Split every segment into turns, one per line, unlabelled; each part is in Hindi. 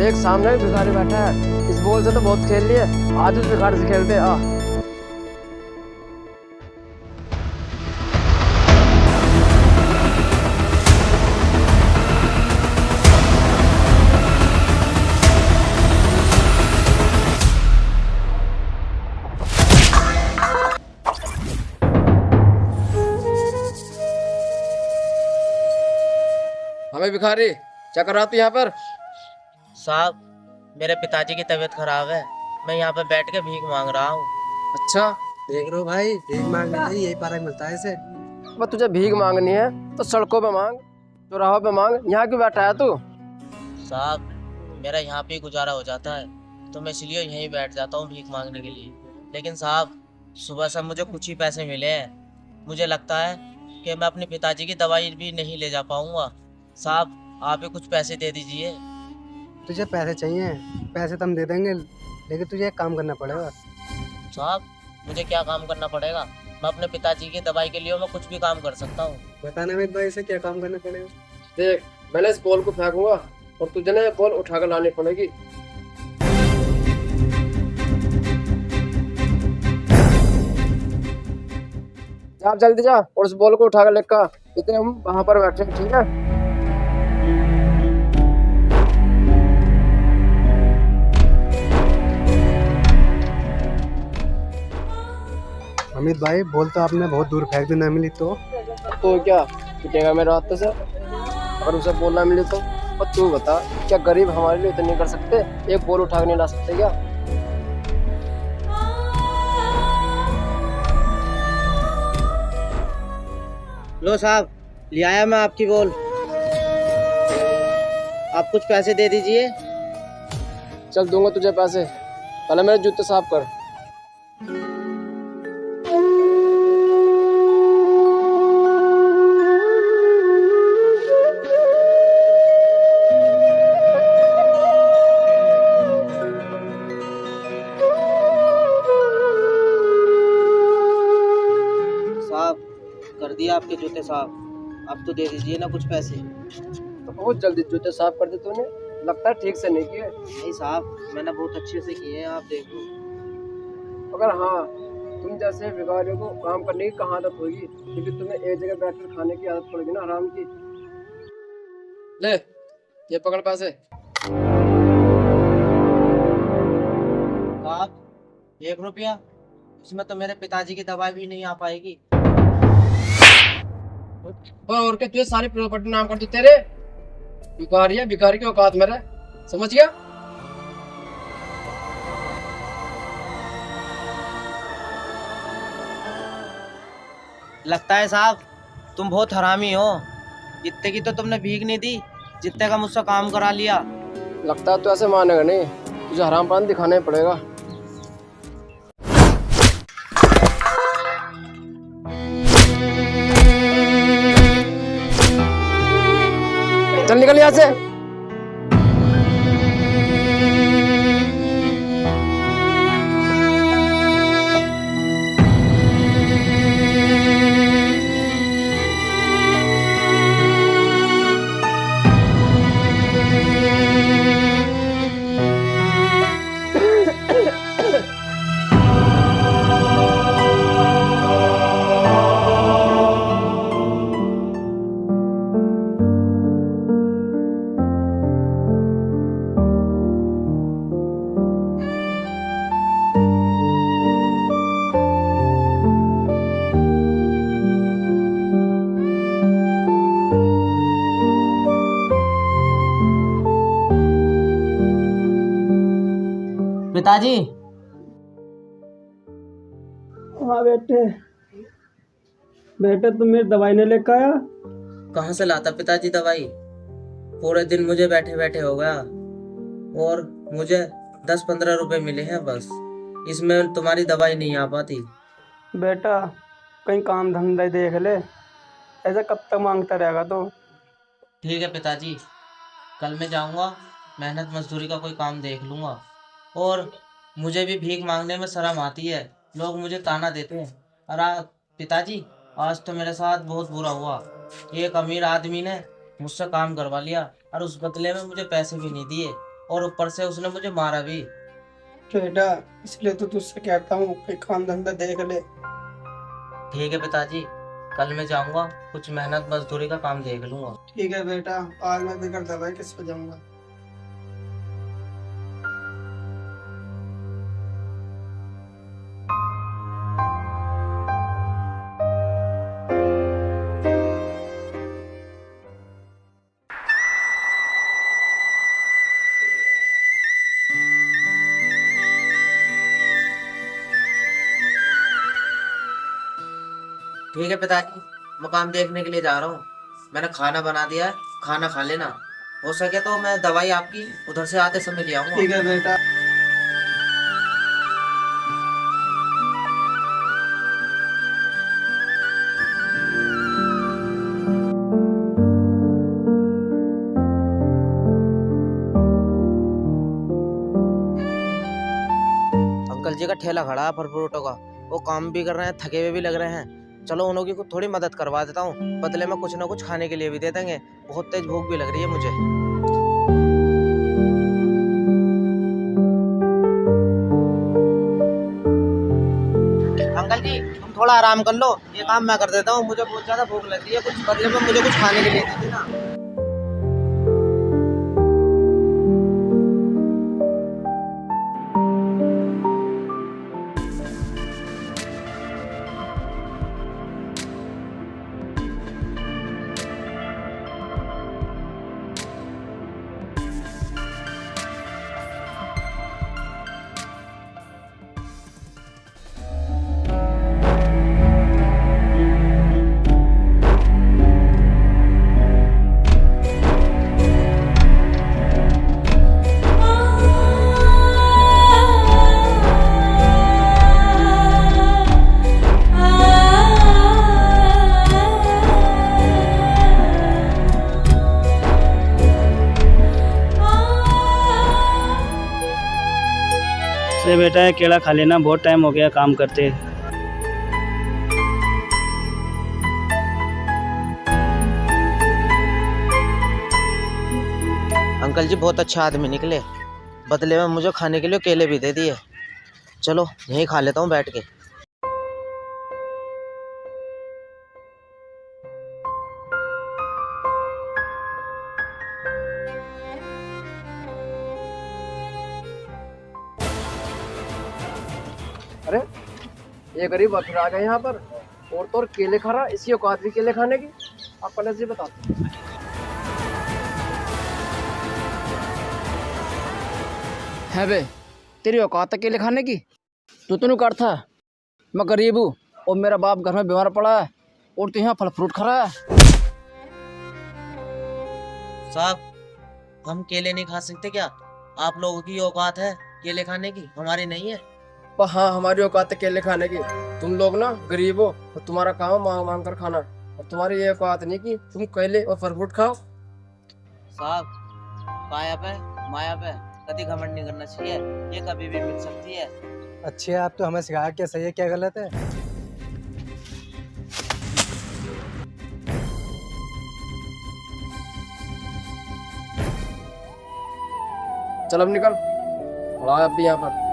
देख सामने भी भिखारी बैठा है, इस बॉल से तो बहुत खेल लिए, आज उस भिखारी से खेलते आ। हमें भिखारी क्या कर रहा तू यहाँ पर?
साहब, मेरे पिताजी की तबीयत खराब है, मैं यहाँ पे बैठ के भीख मांग रहा हूँ।
अच्छा,
देख लो भाई, भीख मांगने से यही पारा मिलता है इसे।
बस तुझे भीख मांगनी है तो सड़कों पे मांग, चौराहों पे मांग, यहाँ क्यों बैठा है तू?
साहब, मेरा यहाँ पे ही गुजारा हो जाता है, तो मैं इसलिए यहीं बैठ जाता हूँ भीख मांगने के लिए। लेकिन साहब, सुबह से मुझे कुछ ही पैसे मिले हैं, मुझे लगता है कि मैं अपने पिताजी की दवाई भी नहीं ले जा पाऊंगा। साहब, आप ही कुछ पैसे दे दीजिए।
तुझे पैसे चाहिए? पैसे तो हम दे देंगे, लेकिन तुझे एक काम करना पड़ेगा।
साहब, मुझे क्या काम करना पड़ेगा? मैं अपने पिताजी की दवाई के लिए मैं कुछ भी काम कर सकता हूँ।
बताना मेरे भाई से क्या काम करना पड़ेगा।
देख, मैंने इस बॉल को फेंकूंगा और तुझे ना ये बॉल उठाकर लानी पड़ेगी। जा जल्दी जा और उस बॉल को उठाकर लेकर आ, इतने हम वहां पर बैठे हैं, ठीक है?
अमित भाई, बोल तो आपने बहुत दूर फेंक दी, ना मिली तो
क्या पिटेगा मेरे हाथ से अगर उसे बोलना मिले तो? और तू बता, क्या गरीब हमारे लिए इतना नहीं कर सकते? एक बॉल उठा के नहीं ला सकते क्या?
लो साहब, ले आया मैं आपकी बॉल। आप कुछ पैसे दे दीजिए।
चल दूंगा तुझे पैसे, पहले मेरे जूते साफ कर।
साहब, कर दिया आपके जूते साहब, अब तो दे दीजिए ना कुछ पैसे।
तो बहुत जल्दी जूते साफ कर दे तूने, लगता है ठीक से नहीं किए।
नहीं साहब, मैंने बहुत अच्छे से किए हैं, आप देख लो।
मगर हाँ, तुम जैसे भिखारियों को काम करने की कहाँ आदत होगी, क्योंकि तुम्हें एक जगह बैठकर खाने की आदत पड़ेगी ना, आराम की। ले, ये पकड़ पैसे।
साहब, 1 रुपया? इसमें तो मेरे पिताजी की दवाई भी नहीं आ पाएगी।
और क्या तुझे सारी प्रॉपर्टी नाम कर दी तेरे? भिखारी है, भिखारी की औकात में रह, समझ गया?
लगता है साहब, तुम बहुत हरामी हो। इतने की तो तुमने भीख नहीं दी, जितने का मुझसे काम करा लिया।
लगता है तू ऐसे मानेगा नहीं, तुझे हरामपन दिखाना ही पड़ेगा। चल निकल यहाँ से।
पिताजी।
हाँ बेटे, बेटे तुम मेरी दवाई नहीं लेकर आया?
कहाँ से लाता पिताजी दवाई? पूरे दिन मुझे बैठे बैठे हो गया और मुझे 10-15 रुपए मिले हैं बस, इसमें तुम्हारी दवाई नहीं आ पाती।
बेटा, कहीं काम धंधा देख ले, ऐसा कब तक मांगता रहेगा तो?
ठीक है पिताजी, कल मैं जाऊंगा, मेहनत मजदूरी का कोई काम देख लूंगा। और मुझे भी भीख मांगने में शर्म आती है, लोग मुझे ताना देते हैं। अरे पिताजी, आज तो मेरे साथ बहुत बुरा हुआ। एक अमीर आदमी ने मुझसे काम करवा लिया और उस बदले में मुझे पैसे भी नहीं दिए। और ऊपर से उसने मुझे मारा भी।
बेटा इसलिए तो तुझसे कहता हूँ कोई काम धंधा देख ले।
ठीक है पिताजी, कल मैं जाऊंगा, कुछ मेहनत मजदूरी का काम देख लूंगा।
ठीक है बेटा, आज मैं भी घर दवाई किस पे जाऊंगा।
ठीक है पिताजी, मकान देखने के लिए जा रहा हूँ। मैंने खाना बना दिया है, खाना खा लेना। हो सके तो मैं दवाई आपकी उधर से आते समय ले आऊंगा।
ठीक है बेटा।
अंकल जी का ठेला खड़ा है फल फ्रूटों का, वो काम भी कर रहे हैं, थके हुए भी लग रहे हैं। चलो उन्होंने को थोड़ी मदद करवा देता हूँ, बदले में कुछ ना कुछ खाने के लिए भी दे देंगे। बहुत तेज भूख भी लग रही है मुझे। अंकल जी तुम थोड़ा आराम कर लो, ये काम मैं कर देता हूँ। मुझे बहुत ज्यादा भूख लग रही है, कुछ बदले में मुझे कुछ खाने के लिए दे देना।
से बेटा ये केला खा लेना, बहुत टाइम हो गया काम करते।
अंकल जी बहुत अच्छा आदमी निकले, बदले में मुझे खाने के लिए केले भी दे दिए। चलो यहीं खा लेता हूँ बैठ के।
अरे ये गरीब फिर आ गए यहाँ पर, और तो और केले खा रहा, इसी औकात भी केले खाने की। आप पहले से बताते है बे, तेरी औकात है केले खाने की? तू तो नहीं कर था, मैं गरीब हूँ और मेरा बाप घर में बीमार पड़ा है, और तू यहाँ फल फ्रूट खा रहा है।
साहब हम केले नहीं खा सकते क्या? आप लोगों की औकात है केले खाने की, हमारी नहीं है।
पर हाँ, हमारी औकात है केले खाने की। तुम लोग ना गरीब हो और तुम्हारा काम है मांग मांग कर खाना, और तुम्हारी ये औकात नहीं कि तुम केले और फल फ्रूट खाओ।
साहब काया पे माया पे कभी घमंड नहीं करना चाहिए, ये कभी भी मिल सकती है।
अच्छे आप तो हमें सिखाया क्या सही है क्या गलत है।
चल अब निकल, खड़ा है अब भी यहाँ पर।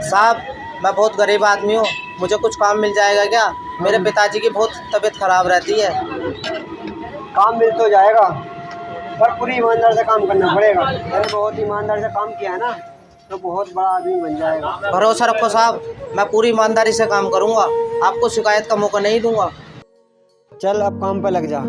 साहब मैं बहुत गरीब आदमी हूँ, मुझे कुछ काम मिल जाएगा क्या? मेरे पिताजी की बहुत तबीयत खराब रहती है।
काम मिल तो जाएगा पर पूरी ईमानदार से काम करना पड़ेगा। मैंने बहुत ईमानदार से काम किया है ना, तो बहुत बड़ा आदमी बन जाएगा।
भरोसा रखो साहब, मैं पूरी ईमानदारी से काम करूँगा, आपको शिकायत का मौका नहीं दूंगा।
चल अब काम पे लग जा।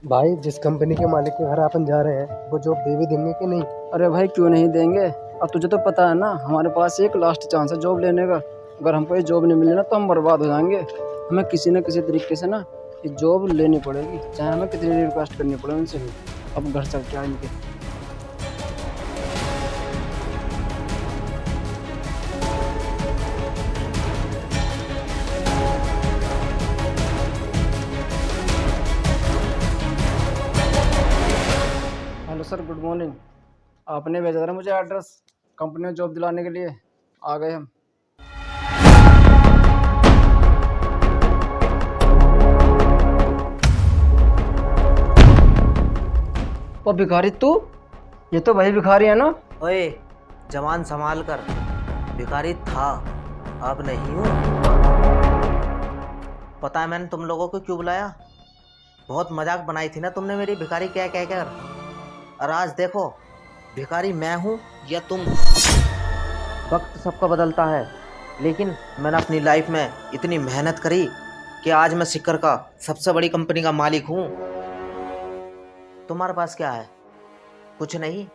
भाई जिस कंपनी के मालिक के घर अपन जा रहे हैं वो जॉब दे भी देंगे कि नहीं?
अरे भाई क्यों नहीं देंगे। अब तुझे तो पता है ना हमारे पास एक लास्ट चांस है जॉब लेने का। अगर हमको ये जॉब नहीं मिली ना तो हम बर्बाद हो जाएंगे। हमें किसी न किसी तरीके से ना ये जॉब लेनी पड़ेगी, चाहे हमें कितनी रिक्वेस्ट करनी पड़े उनसे भी। अब घर चल के आएंगे। Hello sir, good morning. आपने भेजा था ना मुझे एड्रेस कंपनी में जॉब दिलाने के लिए। आ गए हम। वो भिखारी तू? ये तो वही भिखारी है ना?
ओए जवान संभाल कर, भिखारी था अब नहीं हूँ। पता है मैंने तुम लोगों को क्यों बुलाया? बहुत मजाक बनाई थी ना तुमने मेरी भिखारी क्या कह कर। और आज देखो भिखारी मैं हूँ या तुम। वक्त सबका बदलता है, लेकिन मैंने अपनी लाइफ में इतनी मेहनत करी कि आज मैं सिक्कर का सबसे बड़ी कंपनी का मालिक हूँ। तुम्हारे पास क्या है? कुछ नहीं,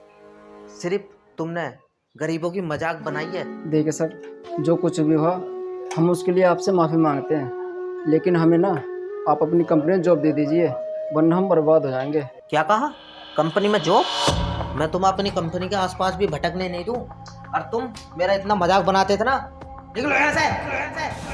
सिर्फ तुमने गरीबों की मजाक बनाई है।
देखिए सर, जो कुछ भी हुआ हम उसके लिए आपसे माफ़ी मांगते हैं, लेकिन हमें ना आप अपनी कंपनी में जॉब दे दीजिए वरना हम बर्बाद हो जाएंगे।
क्या कहा? कंपनी में जॉब? मैं तुम्हें अपनी कंपनी के आसपास भी भटकने नहीं दूं। और तुम मेरा इतना मजाक बनाते थे ना, निकलो यहाँ से।